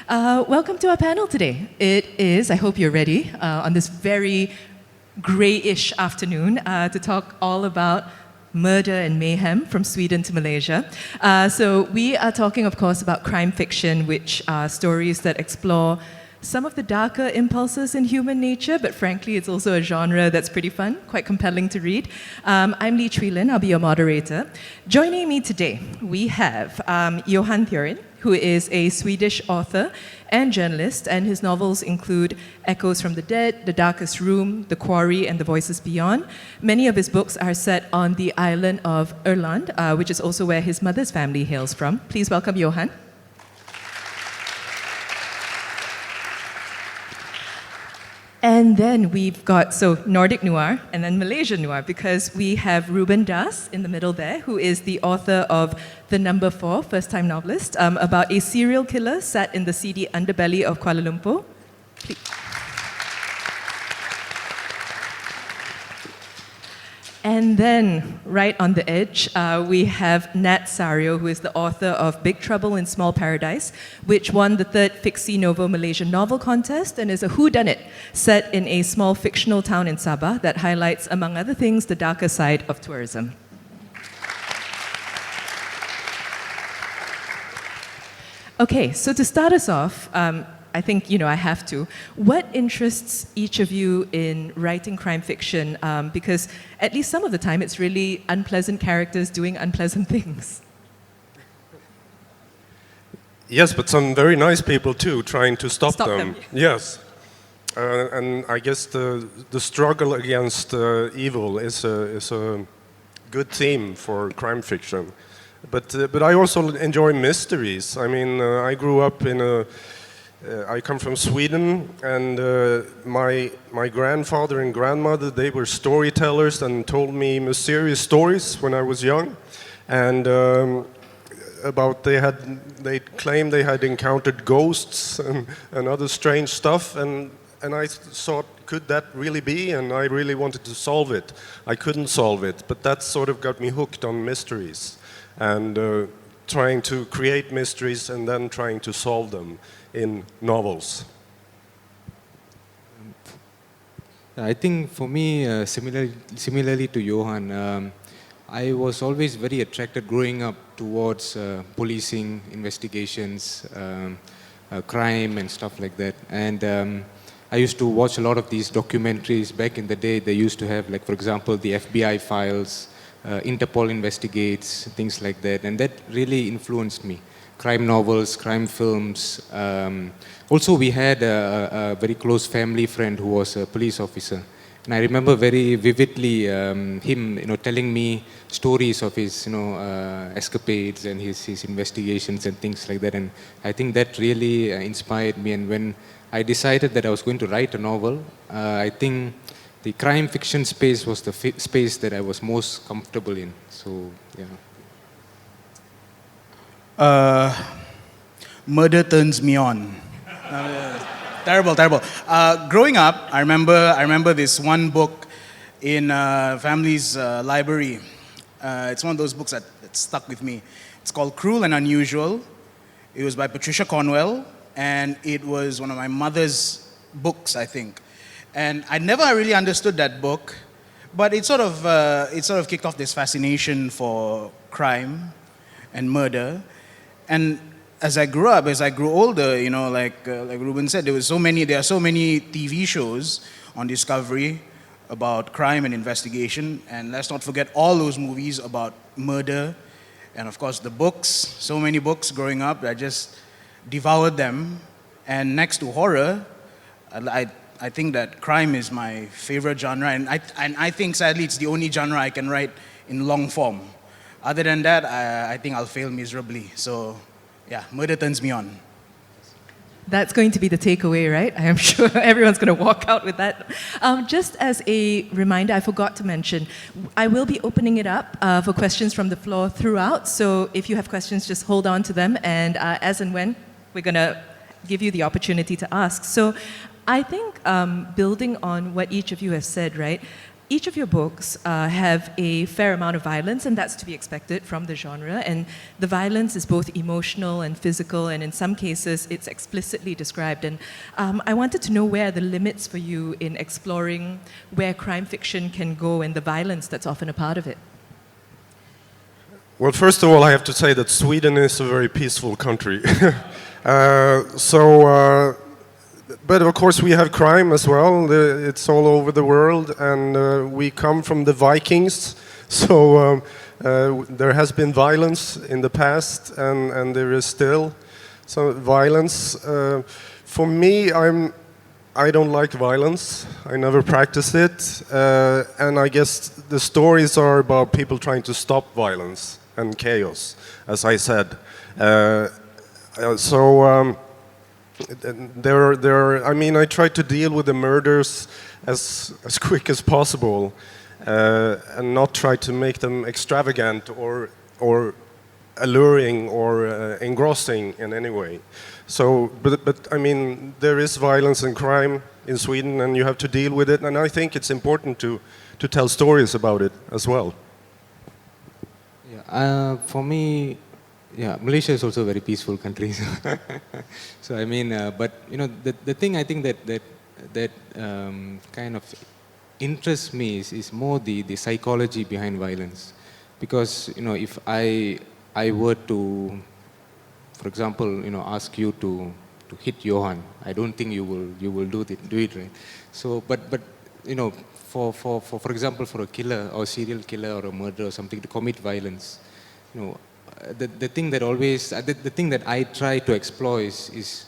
Welcome to our panel today. It is, I hope you're ready, on this very grayish afternoon to talk all about murder and mayhem from Sweden to Malaysia. So we are talking, of course, about crime fiction, which are stories that explore some of the darker impulses in human nature, but frankly, it's also a genre that's pretty fun, quite compelling to read. I'm Lynn, I'll be your moderator. Joining me today, we have Johan Theorin, who is a Swedish author and journalist, and his novels include Echoes from the Dead, The Darkest Room, The Quarry, and The Voices Beyond. Many of his books are set on the island of Irland, which is also where his mother's family hails from. Please welcome Johan. And then we've got, Nordic Noir and then Malaysian Noir, because we have Rueben in the middle there, who is the author of The Number 4, first-time novelist, about a serial killer set in the seedy underbelly of Kuala Lumpur. Please. And then, right on the edge, we have Sario, who is the author of Big Trouble in Small Paradise, which won the 3rd Fiksi Novo Malaysian Novel Contest and is a whodunit set in a small fictional town in Sabah that highlights, among other things, the darker side of tourism. Okay, so to start us off, I think, I have to. What interests each of you in writing crime fiction? Because at least some of the time, it's really unpleasant characters doing unpleasant things. Yes, but some very nice people too, trying to stop them. Yes. And I guess the struggle against evil is a good theme for crime fiction. But I also enjoy mysteries. I mean, I grew up in I come from Sweden, and my grandfather and grandmother, they were storytellers and told me mysterious stories when I was young, and they claimed they had encountered ghosts and other strange stuff, and I thought, could that really be? And I really wanted to solve it. I couldn't solve it, but that sort of got me hooked on mysteries, and trying to create mysteries and then trying to solve them in novels. I think for me, similarly to Johan, I was always very attracted growing up towards policing, investigations, crime and stuff like that. And I used to watch a lot of these documentaries. Back in the day, they used to have, like, for example, the FBI files, Interpol investigates, things like that. And that really influenced me. Crime novels, crime films. Also, we had a very close family friend who was a police officer. And I remember very vividly him, telling me stories of his, escapades and his investigations and things like that. And I think that really inspired me. And when I decided that I was going to write a novel, I think the crime fiction space was the space that I was most comfortable in. So, yeah. Murder turns me on. Terrible. Growing up, I remember this one book in family's library. It's one of those books that stuck with me. It's called Cruel and Unusual. It was by Patricia Cornwell, and it was one of my mother's books, I think. And I never really understood that book, but it sort of kicked off this fascination for crime and murder. And as I grew older, like Rueben said, there are so many TV shows on Discovery about crime and investigation, and let's not forget all those movies about murder, and of course the books, so many books growing up, I just devoured them. And next to horror, I think that crime is my favorite genre, and I think sadly it's the only genre I can write in long form. Other than that, I think I'll fail miserably. So, yeah, murder turns me on. That's going to be the takeaway, right? I am sure everyone's going to walk out with that. Just as a reminder, I forgot to mention, I will be opening it up for questions from the floor throughout. So if you have questions, just hold on to them. And as and when, we're going to give you the opportunity to ask. So I think building on what each of you has said, right? each of your books have a fair amount of violence, and that's to be expected from the genre. And the violence is both emotional and physical, and in some cases, it's explicitly described. And I wanted to know where are the limits for you in exploring where crime fiction can go and the violence that's often a part of it. Well, first of all, I have to say that Sweden is a very peaceful country. But of course we have crime as well. It's all over the world, and we come from the Vikings, so there has been violence in the past, and there is still some violence. For me, I don't like violence. I never practice it, and I guess the stories are about people trying to stop violence and chaos, as I said. I mean, I try to deal with the murders as quick as possible, and not try to make them extravagant or alluring or engrossing in any way. So, but I mean, there is violence and crime in Sweden, and you have to deal with it. And I think it's important to tell stories about it as well. Yeah, for me. Yeah, Malaysia is also a very peaceful country. So I mean, but you know, the thing I think that kind of interests me is more the psychology behind violence, because you know, if I were to, for example, you know, ask you to hit Johan, I don't think you will do it, right? So, but you know, for example, for a killer or serial killer or a murderer or something to commit violence, you know. The thing that always, the thing that I try to explore is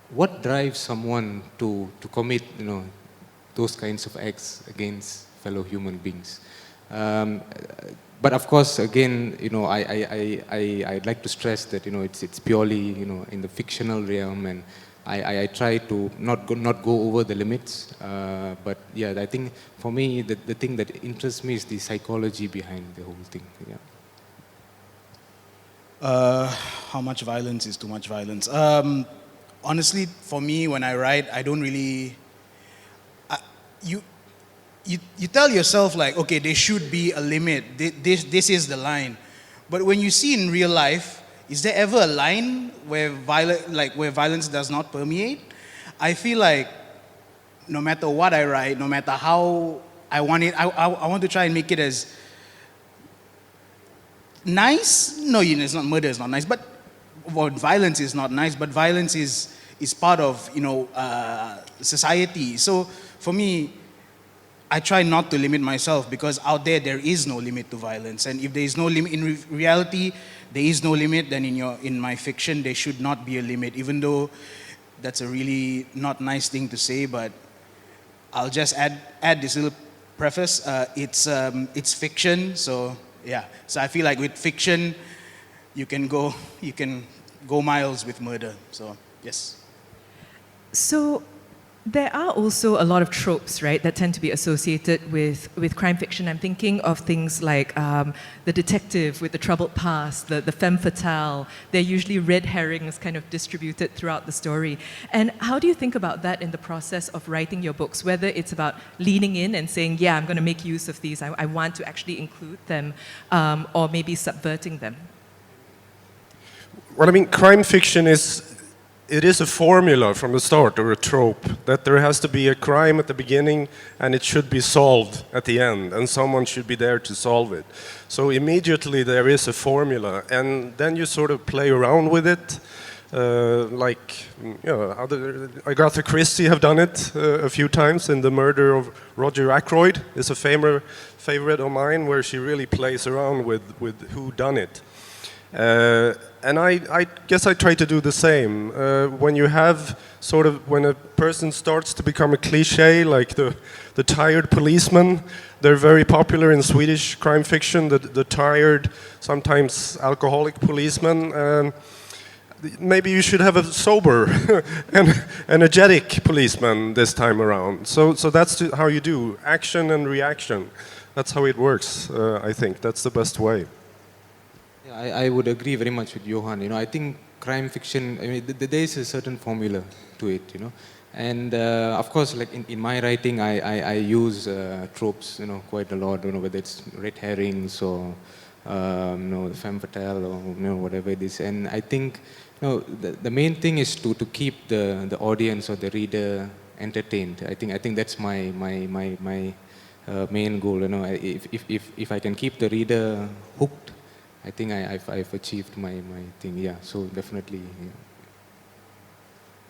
what drives someone to commit, you know, those kinds of acts against fellow human beings. But of course, again, you know, I'd like to stress that, you know, it's purely, you know, in the fictional realm, and I try to not go over the limits. But yeah, I think for me, the thing that interests me is the psychology behind the whole thing. Yeah. How much violence is too much violence? Honestly, for me, when I write, I don't really. You tell yourself like, okay, there should be a limit. This is the line. But when you see in real life, is there ever a line where violence does not permeate? I feel like no matter what I write, no matter how I want it, I want to try and make it as nice? No, you know, it's not, murder is not nice, but violence is not nice, but violence is part of, you know, society. So for me, I try not to limit myself, because out there is no limit to violence. And if there is no limit, in reality, there is no limit, then in my fiction, there should not be a limit, even though that's a really not nice thing to say, but I'll just add this little preface. It's fiction, so yeah. So I feel like with fiction, you can go miles with murder. So yes. So there are also a lot of tropes, right, that tend to be associated with crime fiction. I'm thinking of things like the detective with the troubled past, the femme fatale. They're usually red herrings kind of distributed throughout the story. And how do you think about that in the process of writing your books, whether it's about leaning in and saying, yeah, I'm going to make use of these, I want to actually include them, or maybe subverting them? Well, I mean, crime fiction is a formula from the start, or a trope, that there has to be a crime at the beginning and it should be solved at the end, and someone should be there to solve it. So immediately there is a formula, and then you sort of play around with it. Like, you know, Agatha Christie have done it a few times in The Murder of Roger Ackroyd. It's a favorite of mine, where she really plays around with who done it. And I guess I try to do the same. When you have sort of, when a person starts to become a cliche, like the tired policeman, they're very popular in Swedish crime fiction, the tired, sometimes alcoholic policeman. Maybe you should have a sober and energetic policeman this time around. So that's how you do action and reaction. That's how it works, I think. That's the best way. Yeah, I would agree very much with Johan. I think crime fiction, there is a certain formula to it, And of course, like in my writing, I use tropes, quite a lot, whether it's red herrings or, the femme fatale or, whatever it is. And I think, the main thing is to keep the audience or the reader entertained. I think that's my main goal. If I can keep the reader hooked, I think I've achieved my thing. Yeah, so definitely. Yeah.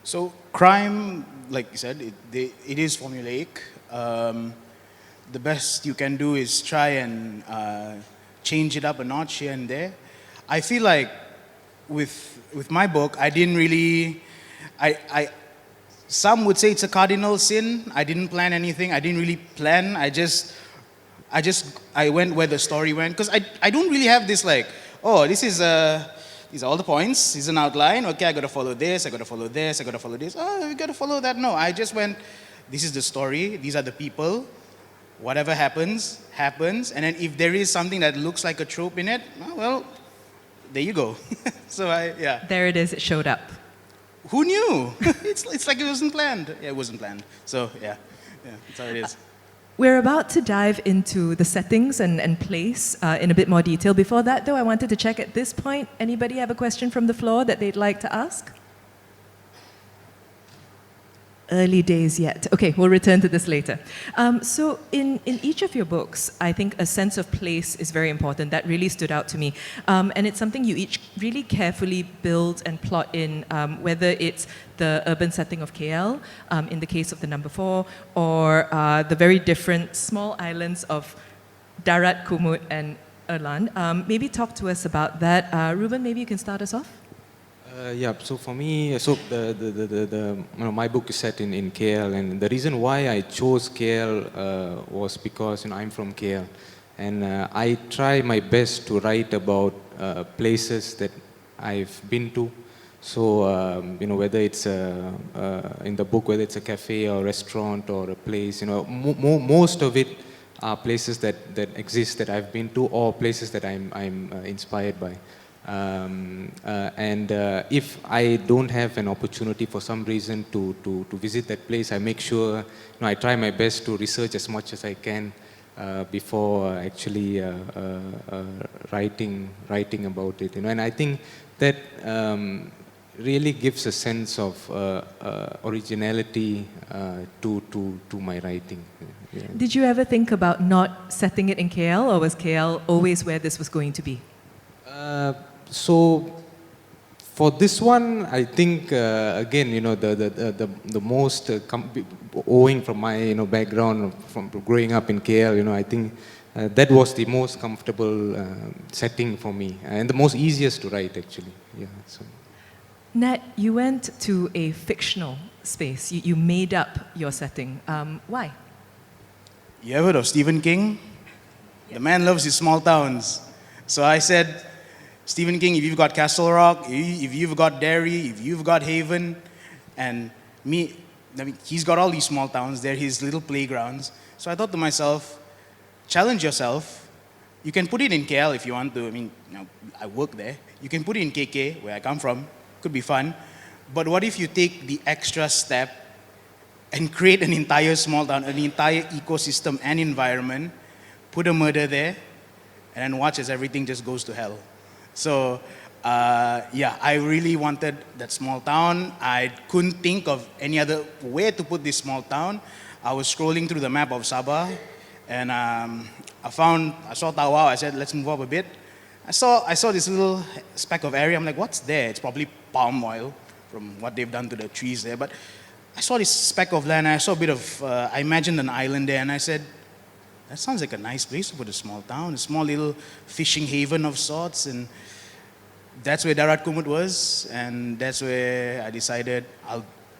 So crime, like you said, it is formulaic. The best you can do is try and change it up a notch here and there. I feel like with my book, I didn't really, some would say it's a cardinal sin. I didn't plan anything. I didn't really plan. I went where the story went, because I don't really have this like, oh, these are all the points. This is an outline. Okay, I got to follow this. I got to follow this. I got to follow this. Oh, we got to follow that. No, I just went. This is the story. These are the people. Whatever happens, happens. And then if there is something that looks like a trope in it, well, there you go. So yeah. There it is. It showed up. Who knew? It's like it wasn't planned. Yeah, it wasn't planned. So yeah, that's how it is. We're about to dive into the settings and place in a bit more detail. Before that, though, I wanted to check at this point, anybody have a question from the floor that they'd like to ask? Early days yet. Okay, we'll return to this later. So in each of your books, I think a sense of place is very important. That really stood out to me. And it's something you each really carefully build and plot in, whether it's the urban setting of KL, in the case of the number 4, or the very different small islands of Darat, Kumut, and Erlan. Maybe talk to us about that. Rueben, maybe you can start us off? Yeah, so for me, my book is set in KL, and the reason why I chose KL was because I'm from KL, and I try my best to write about places that I've been to. So whether it's in the book, whether it's a cafe or restaurant or a place, most of it are places that exist that I've been to, or places that I'm inspired by. If I don't have an opportunity for some reason to visit that place, I make sure I try my best to research as much as I can before actually writing about it. And I think that really gives a sense of originality to my writing. Yeah. Did you ever think about not setting it in KL, or was KL always where this was going to be? So for this one, I think again, the most owing from my background from growing up in KL, I think that was the most comfortable setting for me and the most easiest to write actually. Yeah. So. Nat, you went to a fictional space. You made up your setting. Why? You ever heard of Stephen King? Yep. The man loves his small towns. So I said, Stephen King, if you've got Castle Rock, if you've got Derry, if you've got Haven, and he's got all these small towns, they're his little playgrounds. So I thought to myself, challenge yourself. You can put it in KL if you want to. I work there. You can put it in KK, where I come from. Could be fun. But what if you take the extra step and create an entire small town, an entire ecosystem and environment, put a murder there, and then watch as everything just goes to hell. So, I really wanted that small town. I couldn't think of any other way to put this small town. I was scrolling through the map of Sabah, and I saw Tawau. I said, let's move up a bit. I saw this little speck of area. I'm like, what's there? It's probably palm oil from what they've done to the trees there. But I saw this speck of land. I saw a bit of, I imagined an island there, and I said, that sounds like a nice place to put a small town, a small little fishing haven of sorts. And that's where Darat Kumut was, and that's where I decided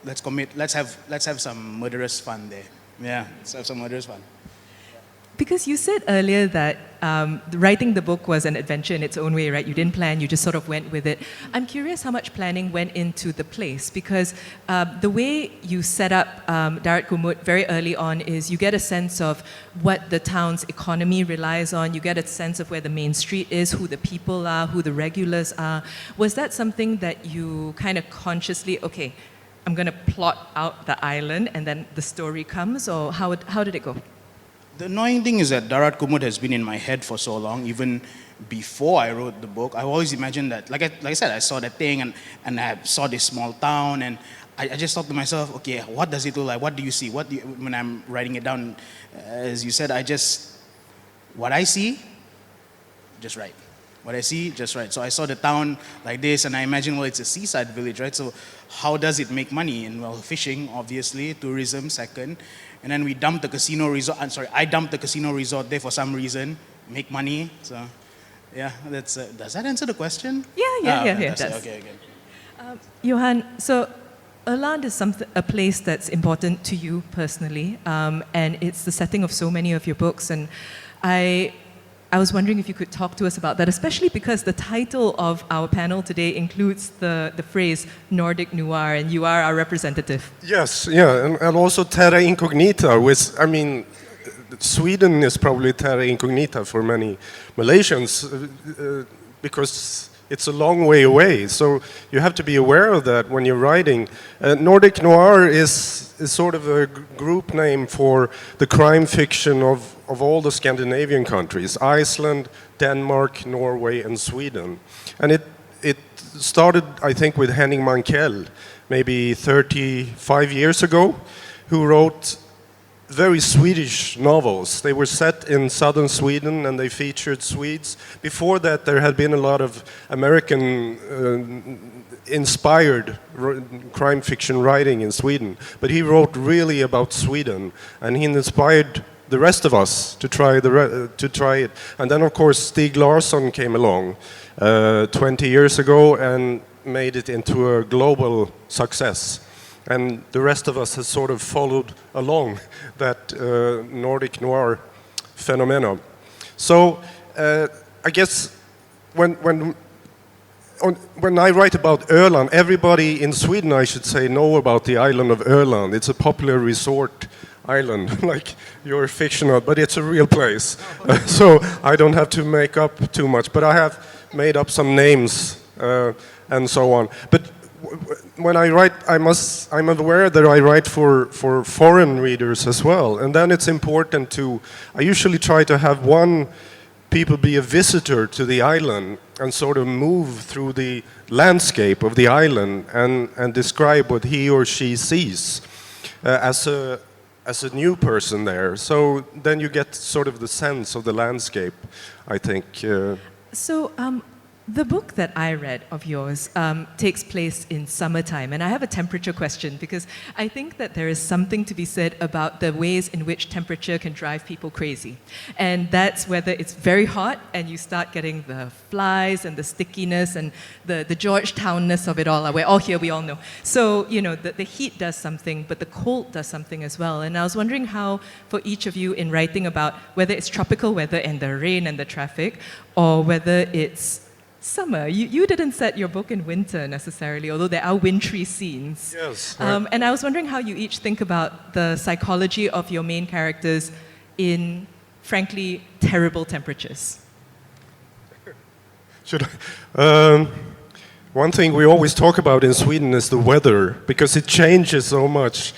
let's have some murderous fun there. Yeah, let's have some murderous fun. Because you said earlier that writing the book was an adventure in its own way, right? You didn't plan, you just sort of went with it. I'm curious how much planning went into the place, because the way you set up Darat Kumut very early on is you get a sense of what the town's economy relies on, you get a sense of where the main street is, who the people are, who the regulars are. Was that something that you kind of consciously, okay, I'm going to plot out the island and then the story comes, or how did it go? The annoying thing is that Darat Kumut has been in my head for so long, even before I wrote the book. I always imagined that, like I said, I saw that thing and I saw this small town, and I just thought to myself, okay, what does it look like? What do you see? When I'm writing it down, as you said, what I see, just write. What I see, just right. So I saw the town like this, and I imagine, well, it's a seaside village, right? So how does it make money? And well, fishing, obviously, tourism, second. And then we dumped the casino resort. I dumped the casino resort there for some reason, make money. So, yeah, that's. Does that answer the question? Yeah, it does. Okay. Johan, so Irland is a place that's important to you personally, and it's the setting of so many of your books. And I was wondering if you could talk to us about that, especially because the title of our panel today includes the phrase Nordic Noir, and you are our representative. Yes, yeah, and also terra incognita, which, I mean, Sweden is probably terra incognita for many Malaysians because it's a long way away. So you have to be aware of that when you're writing. Nordic Noir is sort of a group name for the crime fiction of all the Scandinavian countries, Iceland, Denmark, Norway, and Sweden. And it started, I think, with Henning Mankell, maybe 35 years ago, who wrote very Swedish novels. They were set in southern Sweden and they featured Swedes. Before that, there had been a lot of American inspired crime fiction writing in Sweden. But he wrote really about Sweden, and he inspired the rest of us to try it. And then, of course, Stig Larsson came along 20 years ago and made it into a global success. And the rest of us has sort of followed along that Nordic Noir phenomenon. So I guess when I write about Öland, everybody in Sweden, I should say, know about the island of Öland. It's a popular resort island, like you're fictional, but it's a real place. So I don't have to make up too much, but I have made up some names and so on. But when I write, I'm aware that I write for foreign readers as well, and then it's important I usually try to have people be a visitor to the island and sort of move through the landscape of the island and describe what he or she sees as a new person there. So then you get sort of the sense of the landscape, I think. So the book that I read of yours takes place in summertime, and I have a temperature question because I think that there is something to be said about the ways in which temperature can drive people crazy. And that's whether it's very hot and you start getting the flies and the stickiness and the Georgetownness of it all. We're all here, we all know. So, you know, the heat does something, but the cold does something as well. And I was wondering how, for each of you in writing about whether it's tropical weather and the rain and the traffic, or whether it's summer. You didn't set your book in winter necessarily, although there are wintry scenes. Yes. And I was wondering how you each think about the psychology of your main characters in, frankly, terrible temperatures. Should I? One thing we always talk about in Sweden is the weather, because it changes so much.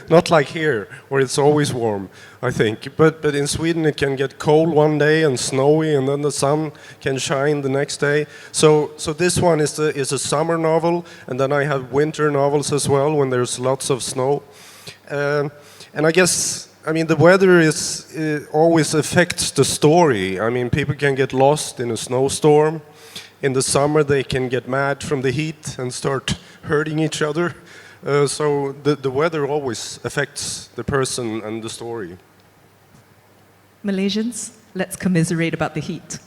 Not like here, where it's always warm, I think. But in Sweden it can get cold one day and snowy, and then the sun can shine the next day. So this one is a summer novel, and then I have winter novels as well, when there's lots of snow. And I guess, I mean, the weather always affects the story. I mean, people can get lost in a snowstorm. In the summer, they can get mad from the heat and start hurting each other. So the weather always affects the person and the story. Malaysians, let's commiserate about the heat.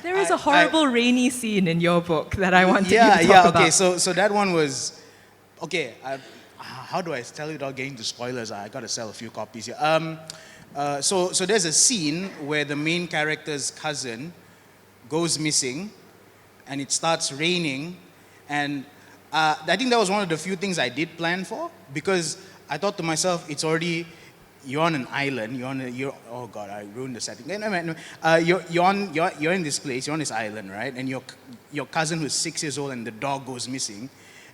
There is a horrible rainy scene in your book that I want you to talk about. Okay. So that one was, okay. how do I tell it without getting to spoilers? I got to sell a few copies here. So there's a scene where the main character's cousin goes missing, and it starts raining, and I think that was one of the few things I did plan for, because I thought to myself, it's already, you're on an island, oh God, I ruined the setting. You're in this place, you're on this island, right? And your cousin who's 6 years old and the dog goes missing,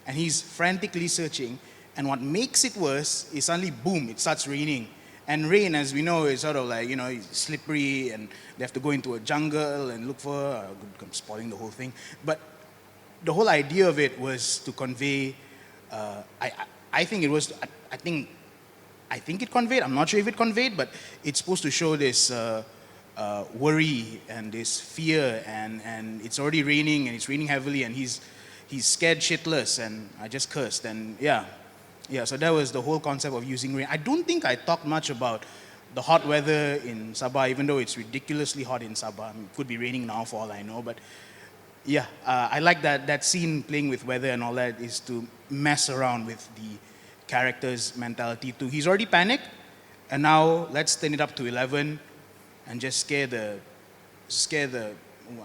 and he's frantically searching, and what makes it worse is suddenly, boom, it starts raining. And rain, as we know, is sort of like, it's slippery, and they have to go into a jungle and look for, I'm spoiling the whole thing. But the whole idea of it was to convey, I think it conveyed, I'm not sure if it conveyed, but it's supposed to show this worry and this fear, and it's already raining, and it's raining heavily, and he's scared shitless, and I just cursed, and yeah, so that was the whole concept of using rain. I don't think I talked much about the hot weather in Sabah, even though it's ridiculously hot in Sabah. I mean, it could be raining now for all I know, but yeah, I like that scene playing with weather and all that is to mess around with the character's mentality too. He's already panicked, and now let's turn it up to 11 and just scare the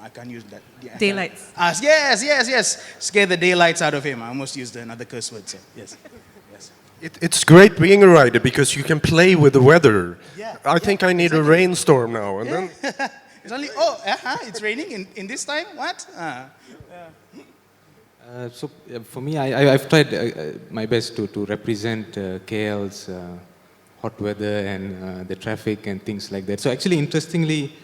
I can't use that. Daylights. Yes. Scare the daylights out of him. I almost used another curse word, so yes. It's great being a writer because you can play with the weather. Yeah, I think I need a rainstorm now, and then It's only, it's raining in this time? What? For me, I've tried my best to represent KL's hot weather and the traffic and things like that. So actually, interestingly,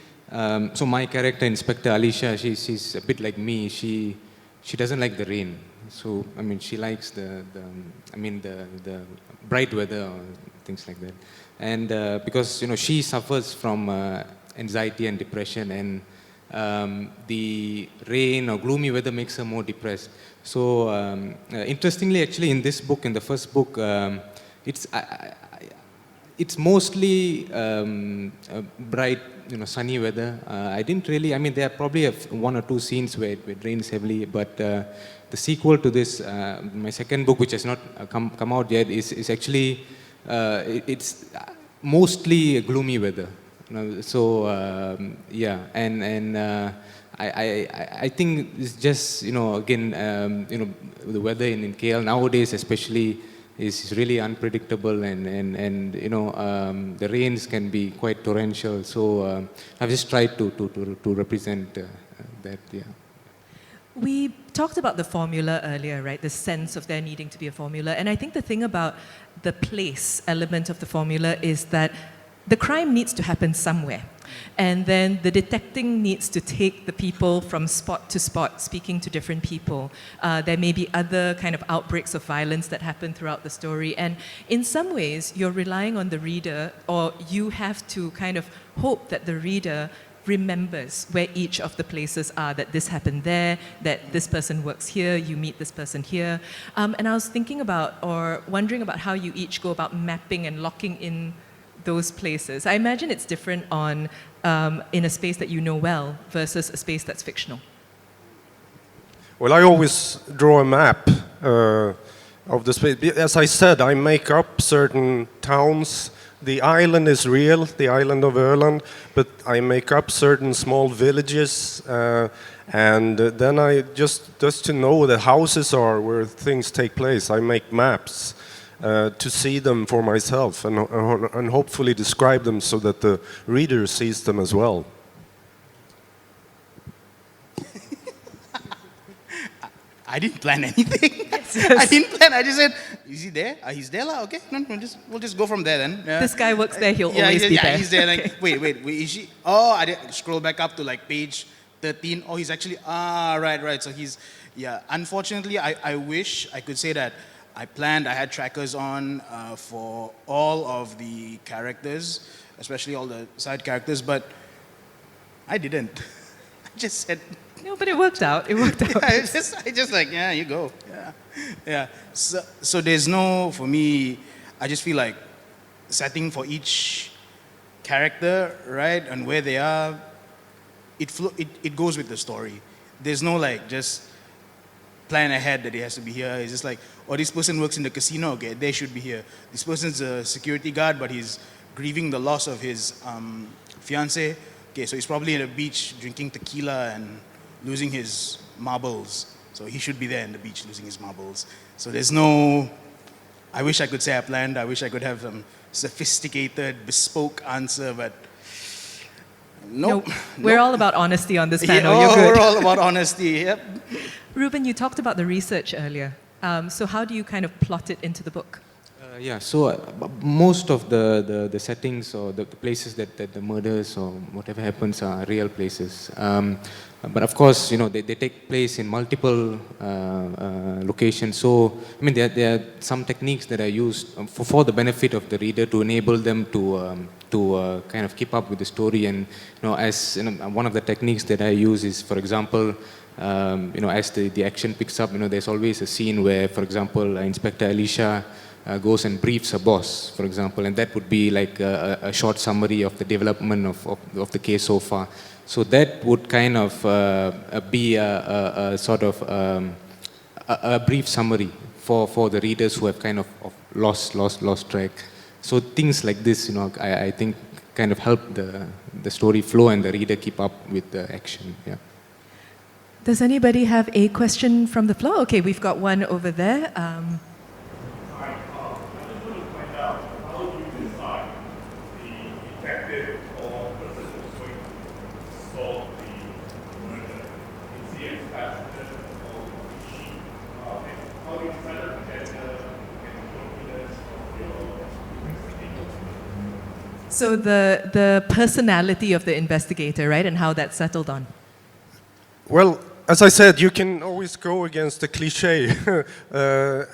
so my character, Inspector Alisha, she's a bit like me. She doesn't like the rain. So I mean, she likes the bright weather or things like that. And because she suffers from anxiety and depression, and the rain or gloomy weather makes her more depressed. So interestingly, actually, in this book, in the first book, it's mostly bright, sunny weather. I didn't really. I mean, there are probably one or two scenes where it rains heavily, but the sequel to this, my second book, which has not come out yet, is actually it's mostly gloomy weather. So yeah, and I think it's just again the weather in KL nowadays especially is really unpredictable, and the rains can be quite torrential. So I've just tried to represent that. Yeah. We talked about the formula earlier, right? The sense of there needing to be a formula. And I think the thing about the place element of the formula is that the crime needs to happen somewhere. And then the detecting needs to take the people from spot to spot, speaking to different people. There may be other kind of outbreaks of violence that happen throughout the story. And in some ways, you're relying on the reader, or you have to kind of hope that the reader remembers where each of the places are, that this happened there, that this person works here, you meet this person here. And I was thinking about, or wondering about how you each go about mapping and locking in those places. I imagine it's different on in a space that you know well versus a space that's fictional. Well, I always draw a map of the space. As I said, I make up certain towns. The island is real, the island of Öland, but I make up certain small villages, and then I just to know the houses are where things take place. I make maps to see them for myself and hopefully describe them so that the reader sees them as well. I didn't plan anything. I didn't plan. I just said, "Is he there? He's there, lah. Okay, no, we'll just go from there then." Yeah. This guy works there. He'll always be there. Yeah, he's there. Like, wait, is she? Oh, I did scroll back up to like page 13. Oh, he's actually right. So he's Unfortunately, I wish I could say that I had trackers on for all of the characters, especially all the side characters, but I didn't. I just said. No, but it worked out. It worked out. I just like, yeah, you go. Yeah. So there's no, for me, I just feel like setting for each character, right, and where they are, it goes with the story. There's no like just plan ahead that he has to be here. It's just like, oh, this person works in the casino, okay, they should be here. This person's a security guard, but he's grieving the loss of his fiancée. Okay, so he's probably at a beach drinking tequila and losing his marbles. So he should be there in the beach losing his marbles. So there's no, I wish I could say I planned, I wish I could have some sophisticated, bespoke answer, but nope. No, we're all about honesty on this panel. Yeah, You're good. we're all about honesty, yep. Ruben, you talked about the research earlier. So how do you kind of plot it into the book? Yeah, so most of the settings or the places that the murders or whatever happens are real places. But of course, they take place in multiple locations. So, I mean, there are some techniques that are used for the benefit of the reader to enable them to kind of keep up with the story. And, one of the techniques that I use is, for example, as the action picks up, there's always a scene where, for example, Inspector Alicia goes and briefs a boss, for example, and that would be like a short summary of the development of the case so far. So that would kind of be a sort of a brief summary for the readers who have kind of lost track. So things like this, I think kind of help the story flow and the reader keep up with the action. Yeah. Does anybody have a question from the floor? Okay, we've got one over there. So the personality of the investigator, right, and how that's settled on. Well, as I said, you can always go against the cliche.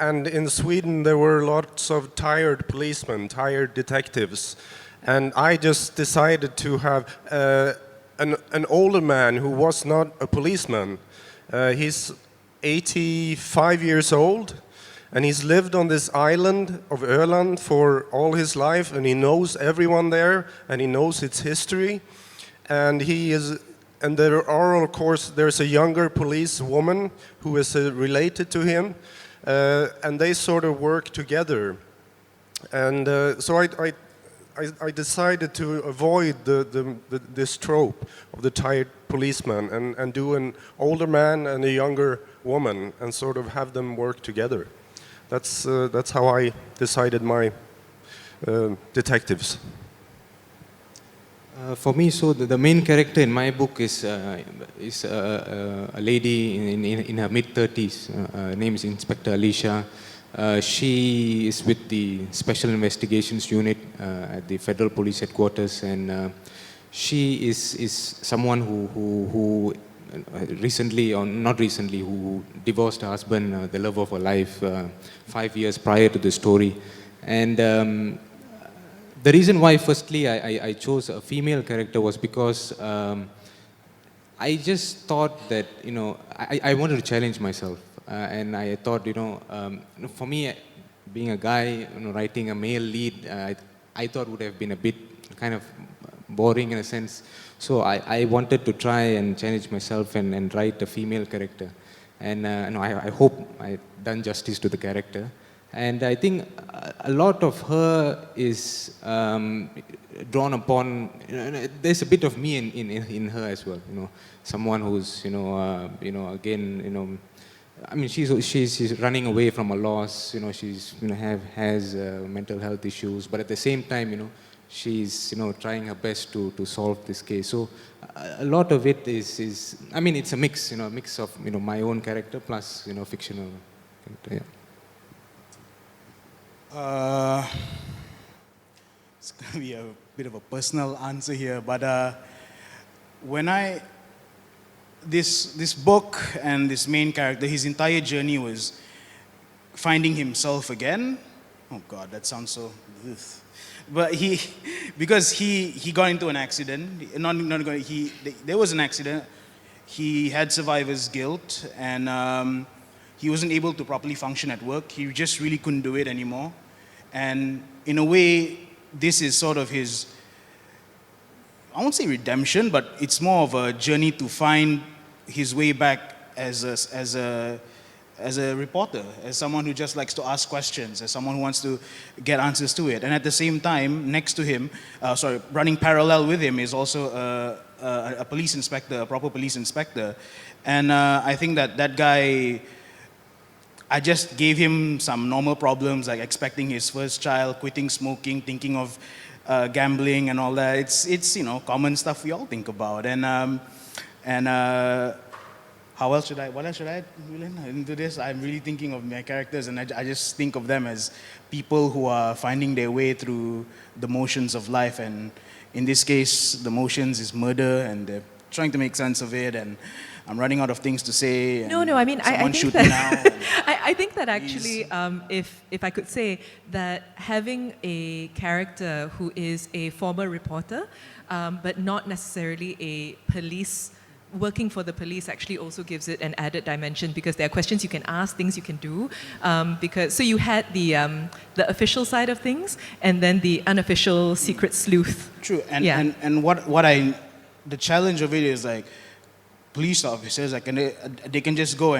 And in Sweden, there were lots of tired policemen, tired detectives. And I just decided to have an older man who was not a policeman. He's 85 years old. And he's lived on this island of Öland for all his life, and he knows everyone there, and he knows its history. And there are, of course, there's a younger police woman who is related to him, and they sort of work together. And so I decided to avoid this trope of the tired policeman and do an older man and a younger woman and sort of have them work together. That's how I decided my detectives. For me, so the main character in my book is a lady in her mid-30s. Her name is Inspector Alicia. She is with the Special Investigations Unit at the Federal Police Headquarters, and she is someone who recently, or not recently, who divorced her husband, the love of her life, 5 years prior to the story. And the reason why, firstly, I chose a female character was because I just thought that, I wanted to challenge myself. And I thought, for me, being a guy, writing a male lead, I thought would have been a bit kind of boring in a sense. So I wanted to try and challenge myself and write a female character. And I hope I've done justice to the character. And I think a lot of her is drawn upon, there's a bit of me in her as well. Someone who's, again, I mean, she's running away from a loss. She's has mental health issues, but at the same time, she's trying her best to solve this case. So a lot of it is I mean, it's a mix, a mix of my own character plus fictional character. Yeah. It's gonna be a bit of a personal answer here, but when this book and this main character, his entire journey was finding himself again. Oh God, that sounds so. Ugh. But because he got into an accident. There was an accident. He had survivor's guilt, and he wasn't able to properly function at work. He just really couldn't do it anymore. And in a way, this is sort of his, I won't say redemption, but it's more of a journey to find his way back as a reporter, as someone who just likes to ask questions, as someone who wants to get answers to it. And at the same time, next to him, running parallel with him is also a police inspector, a proper police inspector. And I think that guy, I just gave him some normal problems, like expecting his first child, quitting smoking, thinking of gambling and all that. It's common stuff we all think about. What else should I do into this? I'm really thinking of my characters, and I just think of them as people who are finding their way through the motions of life. And in this case, the motions is murder, and they're trying to make sense of it. And I'm running out of things to say. No, I mean, I think that I think that actually, if I could say that having a character who is a former reporter, but not necessarily a police, working for the police actually also gives it an added dimension, because there are questions you can ask, things you can do. So you had the official side of things, and then the unofficial secret sleuth. True, and the challenge of it is like, police officers, like, they can just go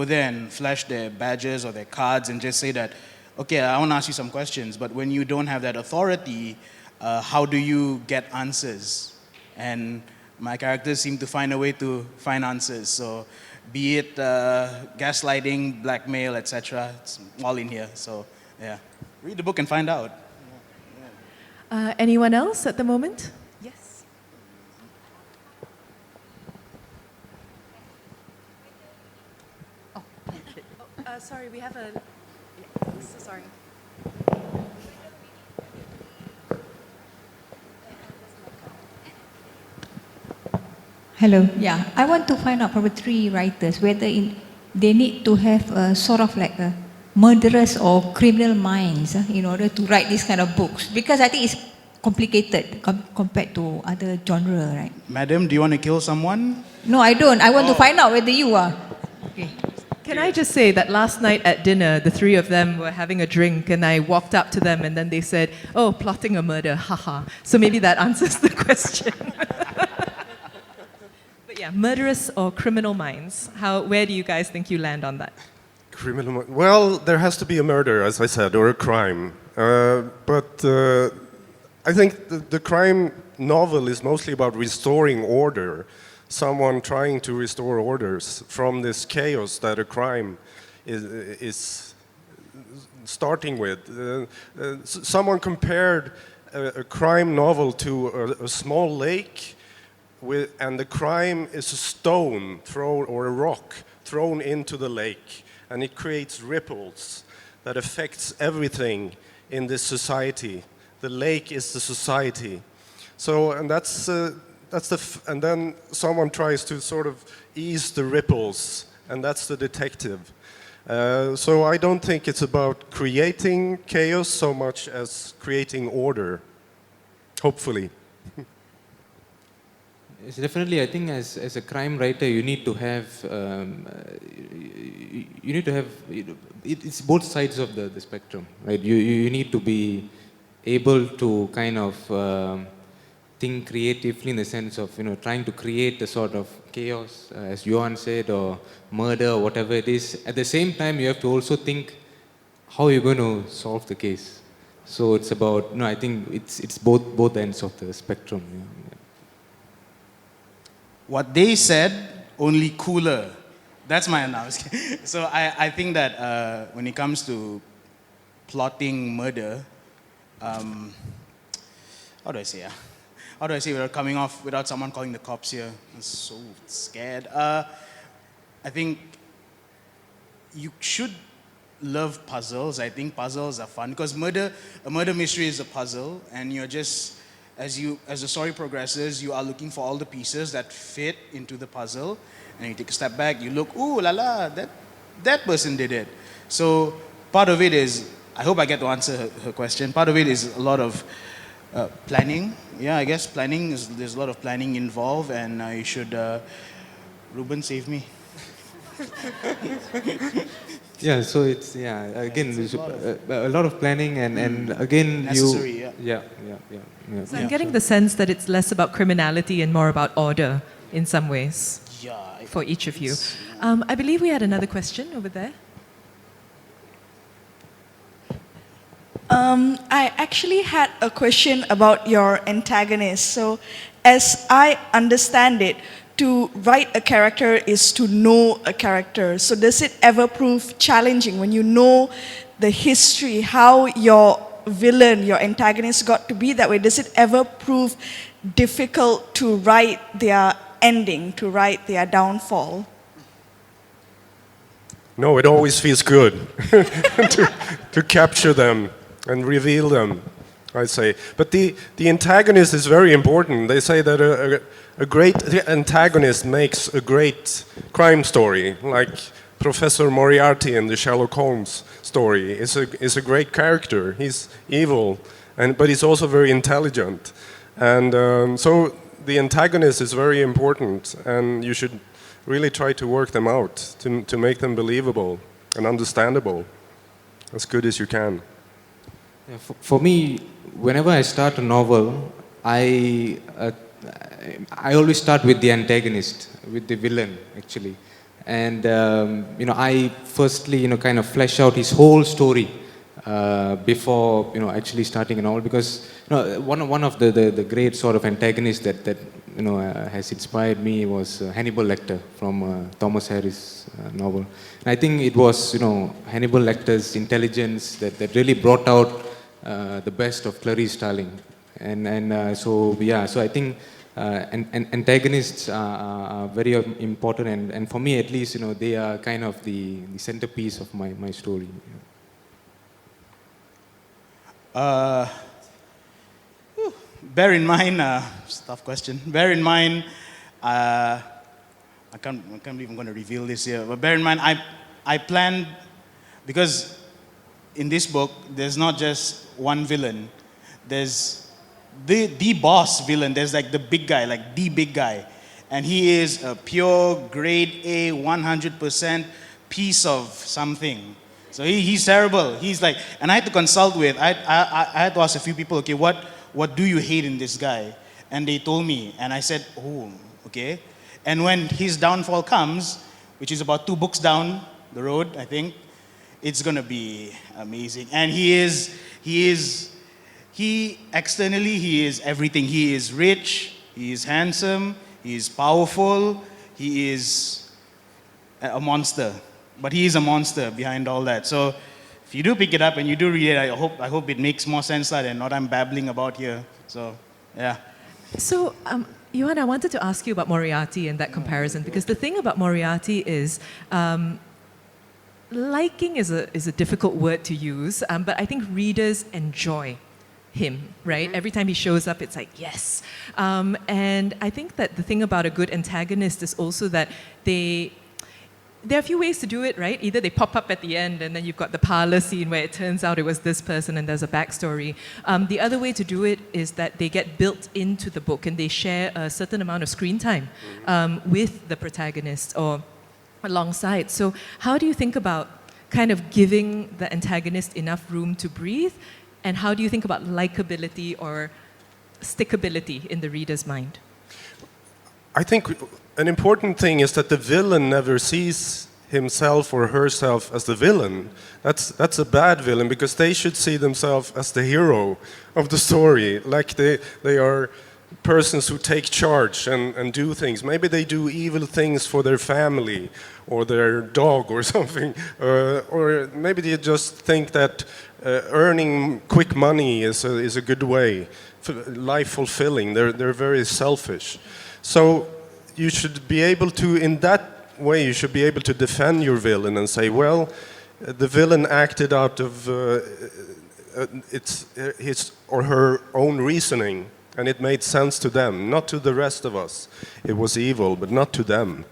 there and flash their badges or their cards and just say that, okay, I want to ask you some questions. But when you don't have that authority, how do you get answers? And my characters seem to find a way to find answers. So be it gaslighting, blackmail, etc., it's all in here. So yeah, read the book and find out. Anyone else at the moment? Yes. Sorry, we have a... So sorry. Hello. Yeah, I want to find out from the three writers whether they need to have a sort of like a murderous or criminal minds in order to write this kind of books, because I think it's complicated compared to other genre, right? Madam, do you want to kill someone? No, I don't. I want to find out whether you are. Okay. Can I just say that last night at dinner, the three of them were having a drink, and I walked up to them, and then they said, "Oh, plotting a murder, haha." So maybe that answers the question. But yeah, murderous or criminal minds. Where do you guys think you land on that? Well, there has to be a murder, as I said, or a crime. But I think the crime novel is mostly about restoring order. Someone trying to restore orders from this chaos that a crime is starting with. Someone compared a crime novel to a small lake, and the crime is a stone thrown, or a rock thrown into the lake, and it creates ripples that affects everything in this society. The lake is the society. So, and and then someone tries to sort of ease the ripples, and that's the detective. So I don't think it's about creating chaos so much as creating order, hopefully. It's definitely, I think, as a crime writer, you need to have, it's both sides of the spectrum, right? You need to be able to kind of think creatively, in the sense of trying to create a sort of chaos, as Johan said, or murder, or whatever it is. At the same time, you have to also think how you're going to solve the case. So it's about, I think it's both ends of the spectrum. Yeah. What they said, only cooler. That's my analysis. So I think that when it comes to plotting murder, how do I say? How do I say without coming off, without someone calling the cops here? I'm so scared. I think you should love puzzles. I think puzzles are fun, because a murder mystery is a puzzle, and you're just, as the story progresses, you are looking for all the pieces that fit into the puzzle, and you take a step back, you look, ooh la la, that person did it. So part of it is, I hope I get to answer her question. Part of it is a lot of planning. Yeah, I guess there's a lot of planning involved, and you should, Rueben, save me. Yeah, so it's, again, there's a lot of planning, and again, necessary, yeah. So I'm getting the sense that it's less about criminality and more about order in some ways. Yeah. for each of you. I believe we had another question over there. I actually had a question about your antagonist. So, as I understand it, to write a character is to know a character. So, does it ever prove challenging when you know the history, how your villain, your antagonist got to be that way? Does it ever prove difficult to write their ending, to write their downfall? No, it always feels good to capture them and reveal them, I say. But the antagonist is very important. They say that a great antagonist makes a great crime story, like Professor Moriarty in the Sherlock Holmes story is a great character. He's evil, but he's also very intelligent. And so the antagonist is very important, and you should really try to work them out to make them believable and understandable as good as you can. Yeah, for me, whenever I start a novel, I always start with the antagonist, with the villain, actually. And, I firstly, kind of flesh out his whole story before, actually starting a novel. Because, one of the great sort of antagonists that has inspired me was Hannibal Lecter from Thomas Harris' novel. And I think it was, Hannibal Lecter's intelligence that really brought out the best of Clarice Starling. So I think antagonists are very important, and for me at least, they are kind of the centerpiece of my story. Bear in mind, it's a tough question. Bear in mind, I can't believe I'm going to reveal this here, but bear in mind, I planned, because in this book, there's not just one villain. There's the boss villain. There's like the big guy, like the big guy. And he is a pure grade A, 100% piece of something. So he's terrible. He's like, and I had to consult with, I had to ask a few people, okay, what do you hate in this guy? And they told me, and I said, oh, okay. And when his downfall comes, which is about 2 books down the road, I think, it's gonna be amazing. And externally, he is everything. He is rich, he is handsome, he is powerful, he is a monster. But he is a monster behind all that. So if you do pick it up and you do read it, I hope it makes more sense than what I'm babbling about here. So, yeah. So, Johan, I wanted to ask you about Moriarty and that comparison, because the thing about Moriarty is, liking is a difficult word to use, but I think readers enjoy him, right? Every time he shows up, it's like, yes. And I think that the thing about a good antagonist is also that there are a few ways to do it, right? Either they pop up at the end and then you've got the parlor scene where it turns out it was this person and there's a backstory. The other way to do it is that they get built into the book and they share a certain amount of screen time with the protagonist or alongside. So how do you think about kind of giving the antagonist enough room to breathe? And how do you think about likability or stickability in the reader's mind? I think an important thing is that the villain never sees himself or herself as the villain. That's a bad villain, because they should see themselves as the hero of the story. Like they are persons who take charge and do things. Maybe they do evil things for their family or their dog or something. Or maybe they just think that earning quick money is a good way, life fulfilling. They're very selfish. So you should be able to, in that way, you should be able to defend your villain and say, well, the villain acted out of his or her own reasoning, and it made sense to them, not to the rest of us. It was evil, but not to them.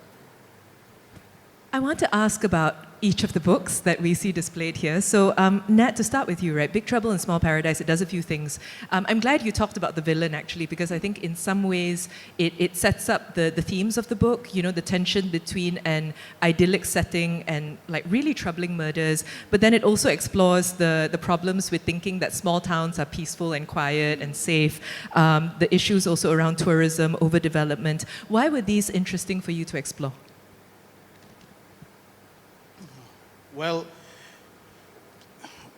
I want to ask about each of the books that we see displayed here. So, Nat, to start with you, right? Big Trouble in Small Paradise, it does a few things. I'm glad you talked about the villain, actually, because I think in some ways it sets up the themes of the book, you know, the tension between an idyllic setting and like really troubling murders, but then it also explores the problems with thinking that small towns are peaceful and quiet and safe, the issues also around tourism, overdevelopment. Why were these interesting for you to explore? Well,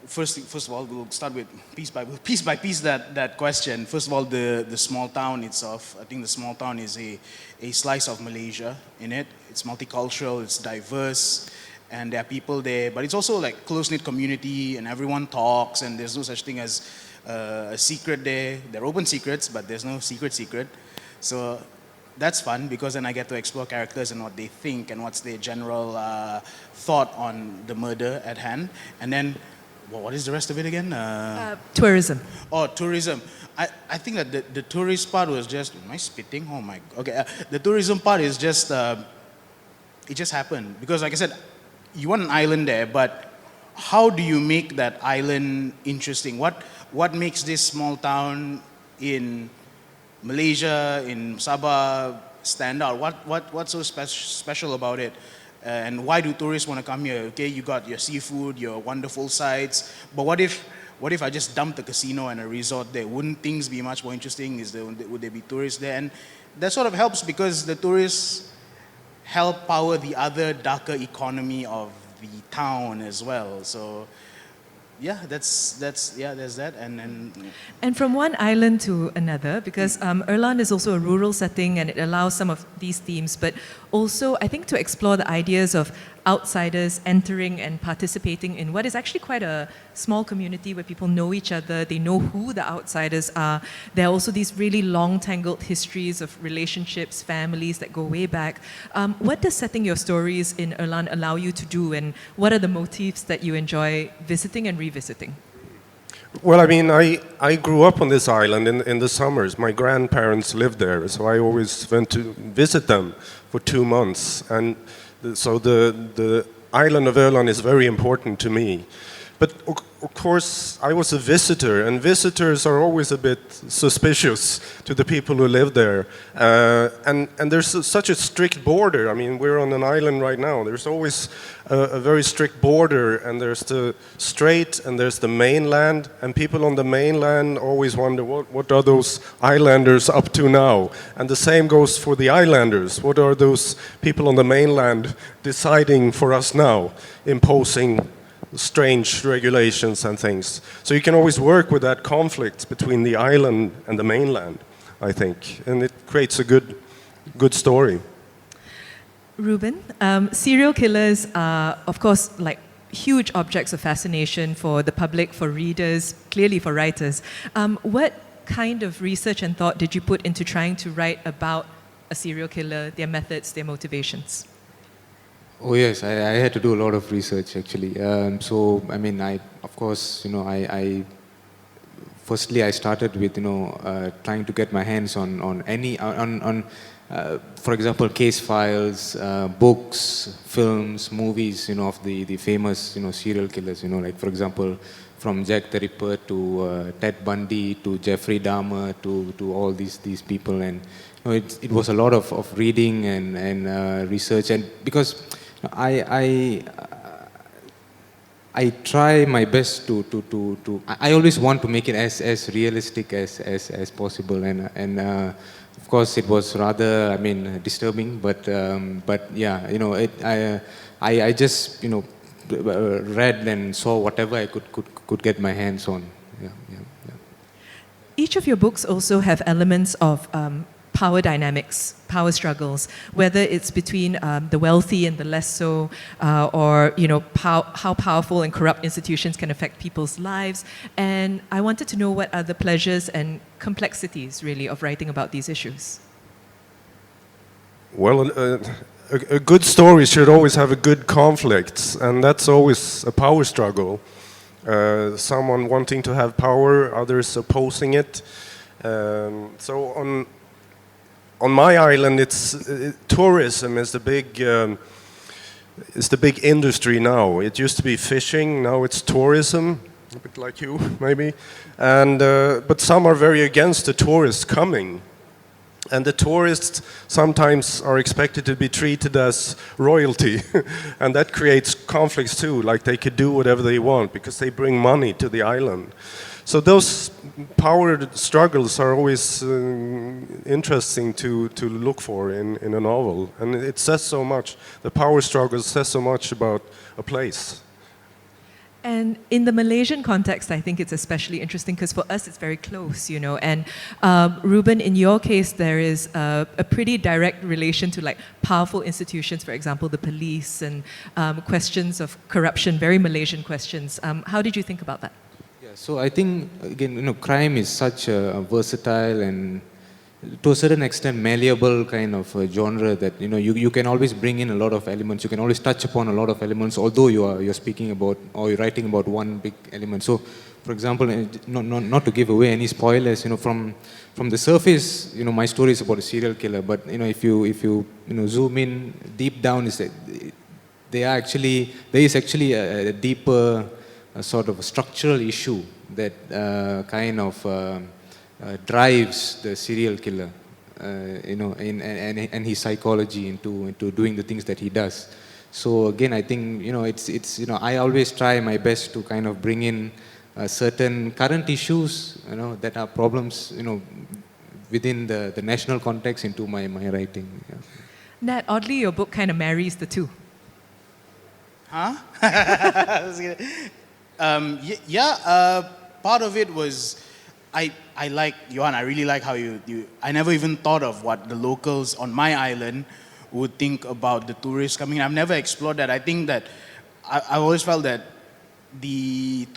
first of all, we'll start with piece by piece that question. First of all, the small town itself. I think the small town is a slice of Malaysia in it. It's multicultural, it's diverse, and there are people there. But it's also like close-knit community, and everyone talks, and there's no such thing as a secret there. There are open secrets, but there's no secret. So that's fun because then I get to explore characters and what they think and what's their general thought on the murder at hand. And then, well, what is the rest of it again? Tourism. Oh, tourism. I think that the tourist part was just, am I spitting? Oh my, okay. The tourism part is just, it just happened. Because like I said, you want an island there, but how do you make that island interesting? What makes this small town in Malaysia, in Sabah, stand out? What's so special about it? And why do tourists want to come here? Okay, you got your seafood, your wonderful sights, but what if I just dumped a casino and a resort there? Wouldn't things be much more interesting? Would there be tourists there? And that sort of helps because the tourists help power the other darker economy of the town as well. So yeah, there's that, And from one island to another, because Erland is also a rural setting and it allows some of these themes, but also I think to explore the ideas of outsiders entering and participating in what is actually quite a small community where people know each other, they know who the outsiders are. There are also these really long tangled histories of relationships, families that go way back. What does setting your stories in Erland allow you to do, and what are the motifs that you enjoy visiting and revisiting? Well, I mean, I grew up on this island in the summers. My grandparents lived there, so I always went to visit them for 2 months. And so the island of Öland is very important to me. But of course, I was a visitor, and visitors are always a bit suspicious to the people who live there. And there's such a strict border. I mean, we're on an island right now. There's always a very strict border, and there's the strait, and there's the mainland, and people on the mainland always wonder, what are those islanders up to now? And the same goes for the islanders. What are those people on the mainland deciding for us now, imposing strange regulations and things. So you can always work with that conflict between the island and the mainland, I think, and it creates a good story. Rueben, serial killers are, of course, like huge objects of fascination for the public, for readers, clearly for writers. What kind of research and thought did you put into trying to write about a serial killer, their methods, their motivations? Oh yes, I had to do a lot of research actually. So I mean, of course, firstly I started with trying to get my hands on for example, case files, books, films, movies, of the famous serial killers. Like for example, from Jack the Ripper to Ted Bundy to Jeffrey Dahmer to all these people, and it was a lot of reading and research, and because I try my best to I always want to make it as realistic as possible, and of course it was rather disturbing, but yeah, I just read and saw whatever I could get my hands on. Yeah. Each of your books also have elements of power dynamics, power struggles, whether it's between the wealthy and the less so, or how powerful and corrupt institutions can affect people's lives. And I wanted to know what are the pleasures and complexities, really, of writing about these issues. Well, a good story should always have a good conflict, and that's always a power struggle. Someone wanting to have power, others opposing it. So on my island, tourism is the is the big industry now. It used to be fishing, now it's tourism, a bit like you, maybe. And, but some are very against the tourists coming. And the tourists sometimes are expected to be treated as royalty. And that creates conflicts too, like they could do whatever they want because they bring money to the island. So those power struggles are always interesting to look for in a novel. And it says so much, the power struggle says so much about a place. And in the Malaysian context, I think it's especially interesting because for us it's very close, you know. And Rueben, in your case, there is a pretty direct relation to like powerful institutions, for example, the police and questions of corruption, very Malaysian questions. How did you think about that? Yeah, so I think, again, you know, crime is such a versatile and to a certain extent malleable kind of genre that, you know, you can always bring in a lot of elements, you can always touch upon a lot of elements, although you're speaking about or you're writing about one big element. So, for example, not to give away any spoilers, you know, from the surface, you know, my story is about a serial killer, but, you know, if you zoom in deep down, is that there is actually a deeper sort of a structural issue that kind of drives the serial killer, you know, and his psychology into doing the things that he does. So again, I think, you know, it's you know, I always try my best to kind of bring in certain current issues, you know, that are problems, you know, within the national context into my writing. Yeah. Nat, oddly, your book kind of marries the two. Huh? Part of it was, I like, Johan, I really like how I never even thought of what the locals on my island would think about the tourists coming. I've never explored that. I think that, I always felt that the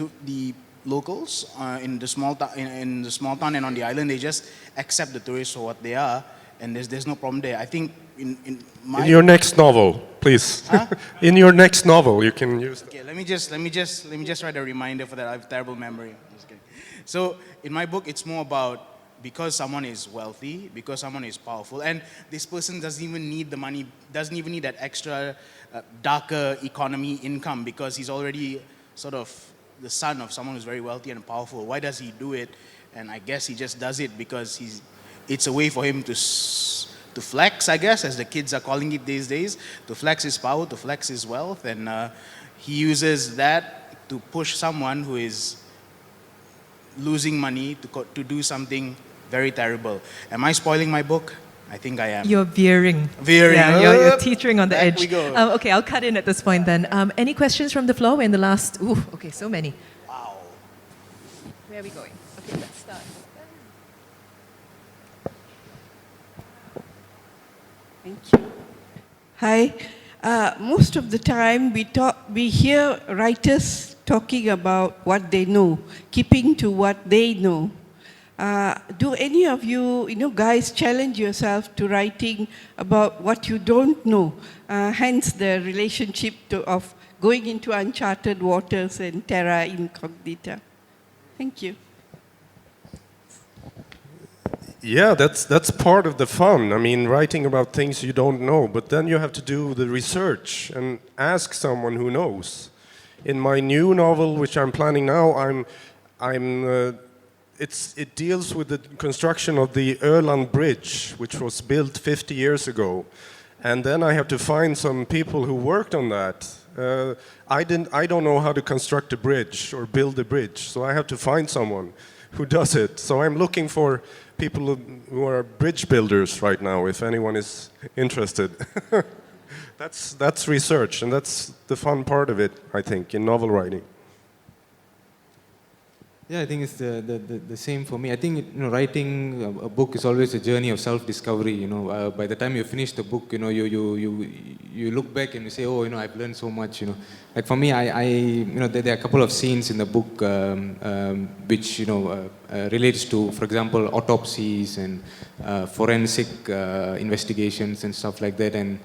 locals in the small town and on the island, they just accept the tourists for what they are, and there's no problem there. I think in your next novel, please. Huh? In your next novel, you can use. Okay, let me just write a reminder for that. I have terrible memory. Just kidding. So in my book, it's more about because someone is wealthy, because someone is powerful, and this person doesn't even need the money, doesn't even need that extra darker economy income because he's already sort of the son of someone who's very wealthy and powerful. Why does he do it? And I guess he just does it because it's a way for him to flex, I guess, as the kids are calling it these days, to flex his power, to flex his wealth, and he uses that to push someone who is losing money to do something very terrible. Am I spoiling my book? I think I am. You're veering. Veering. Yeah, you're teetering on the Back edge. we go. Okay, I'll cut in at this point then. Any questions from the floor? We're in the last, okay, so many. Wow. Where are we going? Okay, let's start. Thank you. Hi. Most of the time we hear writers talking about what they know, keeping to what they know. Do any of you, guys, challenge yourself to writing about what you don't know? Hence the relationship of going into uncharted waters and terra incognita. Thank you. Yeah, that's part of the fun. I mean, writing about things you don't know, but then you have to do the research and ask someone who knows. In my new novel, which I'm planning now, it deals with the construction of the Öland Bridge, which was built 50 years ago, and then I have to find some people who worked on that. I don't know how to construct a bridge or build a bridge, so I have to find someone who does it. So I'm looking for people who are bridge builders right now, if anyone is interested. That's research, and that's the fun part of it, I think, in novel writing. Yeah, I think it's the same for me. I think writing a book is always a journey of self-discovery. By the time you finish the book, you look back and you say, oh, I've learned so much. Like for me, there are a couple of scenes in the book which relates to, for example, autopsies and forensic investigations and stuff like that, and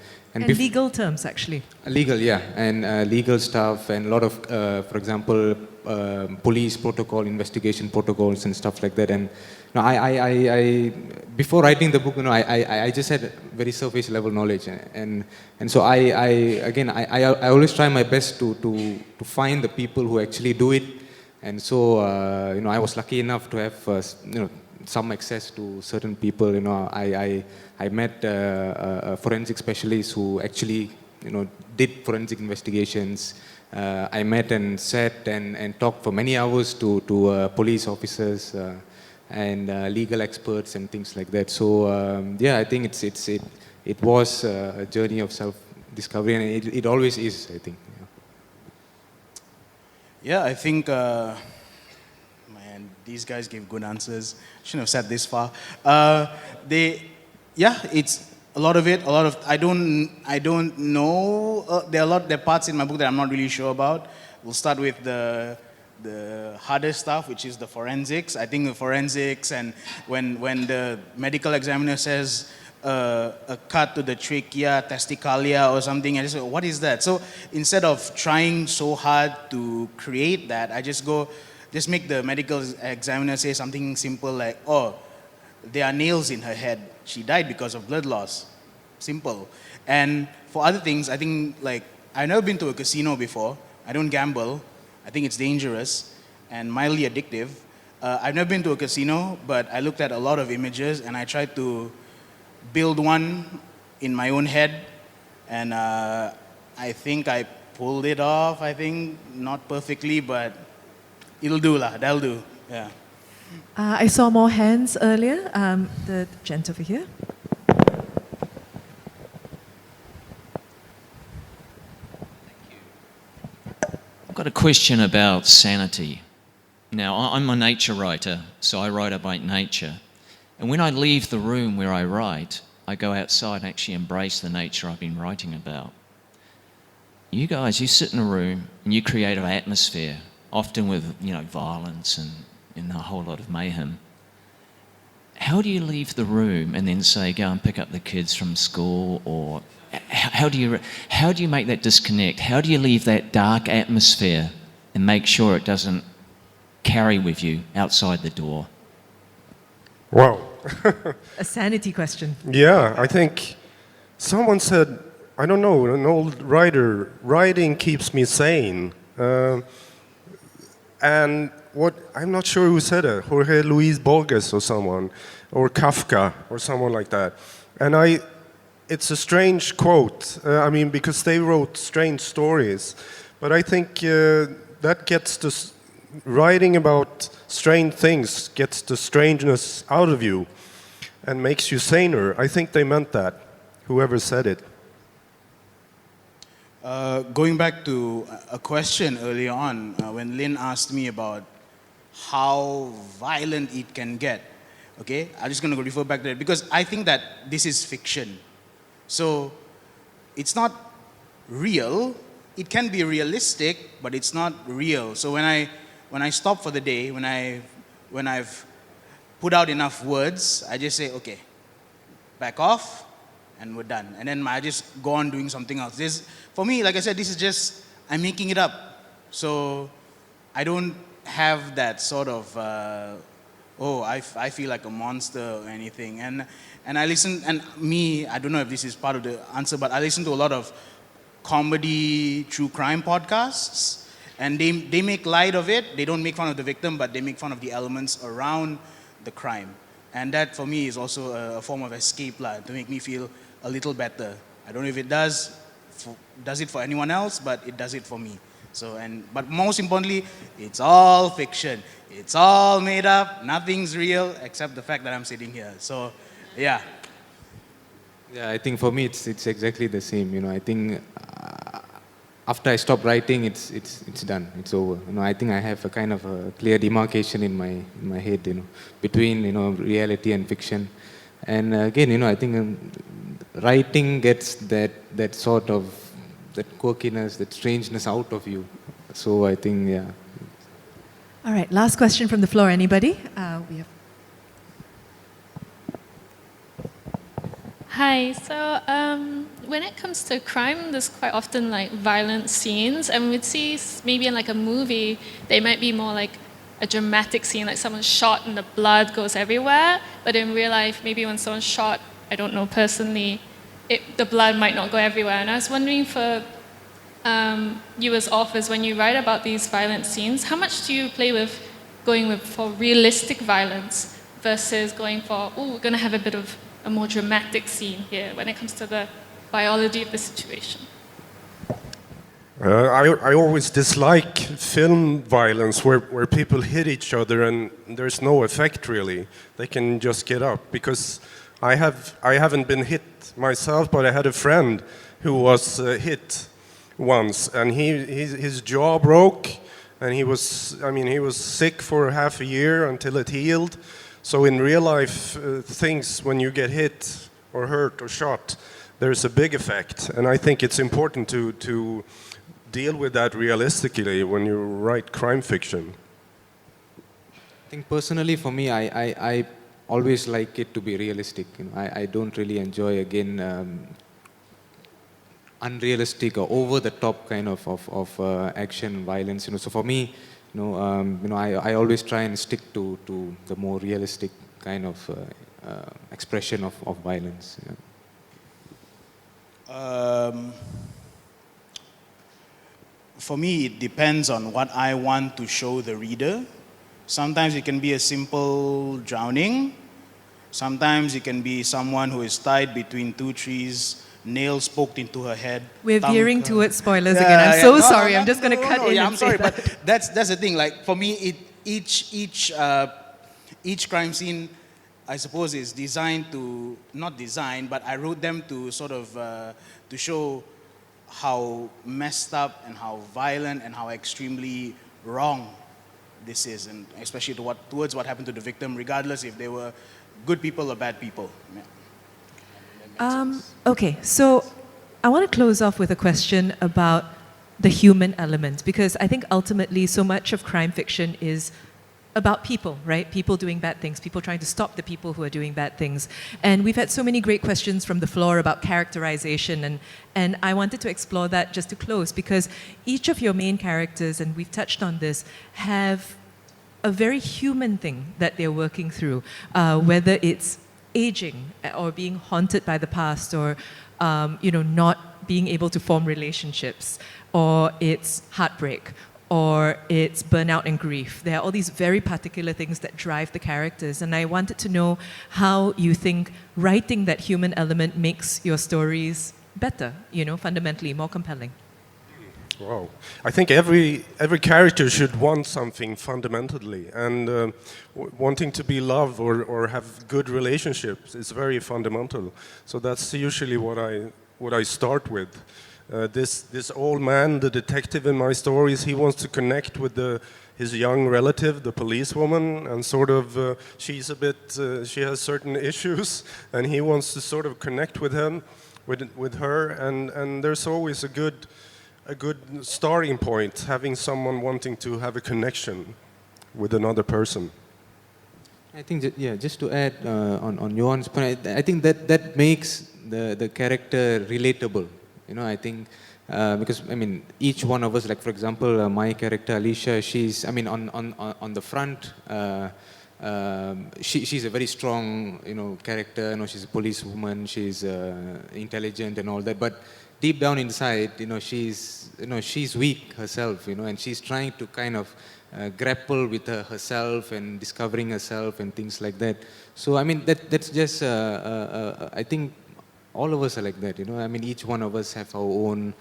legal terms, actually. Legal, yeah, and legal stuff, and a lot of, for example, police protocol, investigation protocols, and stuff like that. And I before writing the book, I just had very surface level knowledge, and so I always try my best to find the people who actually do it. And so I was lucky enough to have some access to certain people. I met a forensic specialist who actually did forensic investigations. I met and sat and talked for many hours to police officers and legal experts and things like that. So I think it was a journey of self-discovery, and it always is, I think. Yeah, I think, man, these guys gave good answers. Shouldn't have said this far. It's a lot of it. I don't know. There are parts in my book that I'm not really sure about. We'll start with the harder stuff, which is the forensics. I think the forensics, and when the medical examiner says a cut to the trachea, testicalia or something, I just go, what is that? So instead of trying so hard to create that, I just make the medical examiner say something simple like, oh, there are nails in her head. She died because of blood loss. Simple. And for other things, I think, like, I've never been to a casino before. I don't gamble. I think it's dangerous and mildly addictive. I've never been to a casino, but I looked at a lot of images and I tried to build one in my own head. And I think I pulled it off. I think not perfectly, but it'll do lah. That'll do. Yeah. I saw more hands earlier. The gent over here. I've got a question about sanity. Now, I'm a nature writer, so I write about nature. And when I leave the room where I write, I go outside and actually embrace the nature I've been writing about. You guys, you sit in a room and you create an atmosphere, often with violence and a whole lot of mayhem. How do you leave the room and then say, go and pick up the kids from school, or how do you make that disconnect? How do you leave that dark atmosphere and make sure it doesn't carry with you outside the door? Wow. A sanity question. Yeah, I think someone said, I don't know, an old writer, writing keeps me sane. And I'm not sure who said it, Jorge Luis Borges or someone, or Kafka or someone like that. And it's a strange quote, because they wrote strange stories. But I think that gets writing about strange things gets the strangeness out of you and makes you saner. I think they meant that, whoever said it. Going back to a question earlier on, when Lynn asked me about how violent it can get, okay? I'm just going to refer back to it because I think that this is fiction. So it's not real. It can be realistic, but it's not real. So when I stop for the day, when I've put out enough words, I just say, okay, back off, and we're done. And then I just go on doing something else. For me, like I said, this is just, I'm making it up. So I don't have that sort of, I feel like a monster or anything. And I listen, and I don't know if this is part of the answer, but I listen to a lot of comedy, true crime podcasts, and they make light of it. They don't make fun of the victim, but they make fun of the elements around the crime. And that, for me, is also a form of escape, to make me feel a little better. I don't know if it does it for anyone else, but it does it for me. But most importantly, it's all fiction. It's all made up. Nothing's real except the fact that I'm sitting here. So, yeah. Yeah, I think for me it's exactly the same. I think after I stop writing, it's done. It's over. I think I have a kind of a clear demarcation in my head, between reality and fiction. And again, I think writing gets that sort of that quirkiness, that strangeness out of you. So I think, yeah. All right, last question from the floor. Anybody? We have. Hi. So when it comes to crime, there's quite often like violent scenes, and we'd see maybe in like a movie, they might be more like a dramatic scene, like someone's shot and the blood goes everywhere. But in real life, maybe when someone's shot, I don't know personally, the blood might not go everywhere. And I was wondering for you as authors, when you write about these violent scenes, how much do you play with going with for realistic violence versus going for, oh, we're going to have a bit of a more dramatic scene here when it comes to the biology of the situation? I always dislike film violence where people hit each other and there's no effect really. They can just get up, because I haven't been hit myself, but I had a friend who was hit once, and his jaw broke, and he was sick for half a year until it healed. So in real life things, when you get hit or hurt or shot, there's a big effect, and I think it's important to deal with that realistically when you write crime fiction. I think personally for me, I always like it to be realistic. You know, I don't really enjoy, again, unrealistic or over the top kind of action violence. You know, so for me, I always try and stick to the more realistic kind of expression of violence. Yeah. For me, it depends on what I want to show the reader. Sometimes it can be a simple drowning. Sometimes it can be someone who is tied between two trees, nails poked into her head. We're veering towards spoilers again. I'm so sorry. I'm just going to cut in. Yeah, I'm sorry, but that's the thing. Like for me, each crime scene, I suppose, is designed to, not designed, but I wrote them to sort of to show how messed up and how violent and how extremely wrong this is, and especially towards what happened to the victim, regardless if they were good people or bad people. Yeah. Okay, so I want to close off with a question about the human element, because I think ultimately so much of crime fiction is about people, right? People doing bad things, people trying to stop the people who are doing bad things. And we've had so many great questions from the floor about characterization, and I wanted to explore that just to close, because each of your main characters, and we've touched on this, have a very human thing that they're working through, whether it's aging or being haunted by the past, or not being able to form relationships, or it's heartbreak, or it's burnout and grief. There are all these very particular things that drive the characters, and I wanted to know how you think writing that human element makes your stories better, fundamentally more compelling. Wow. I think every character should want something fundamentally, and wanting to be loved or have good relationships is very fundamental. So that's usually what I start with. This old man, the detective in my stories, he wants to connect with his young relative, the policewoman, and sort of she has certain issues, and he wants to sort of connect with her, and there's always a good starting point, having someone wanting to have a connection with another person. I think, just to add on Johan's point, I think that makes the character relatable. I think because each one of us, like for example, my character Alicia, she's on the front. She's a very strong character. She's a policewoman. She's intelligent and all that, but deep down inside, she's weak herself, and she's trying to kind of grapple with herself and discovering herself and things like that. So that's just I think all of us are like that, each one of us have our own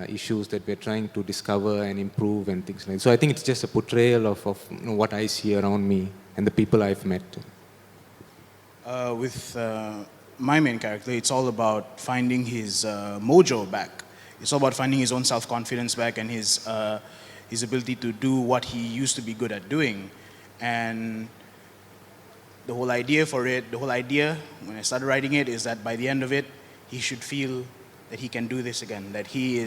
issues that we're trying to discover and improve and things like that. So I think it's just a portrayal of what I see around me and the people I've met. With my main character, it's all about finding his mojo back. It's all about finding his own self-confidence back and his ability to do what he used to be good at doing. And the whole idea when I started writing it, is that by the end of it, he should feel that he can do this again, that he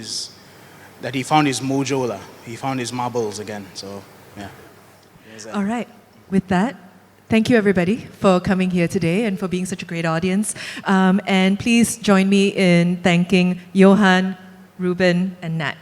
found his mojo, he found his marbles again. So, yeah. All right. With that, Thank you, everybody, for coming here today and for being such a great audience. And please join me in thanking Johan, Rueben, and Nat.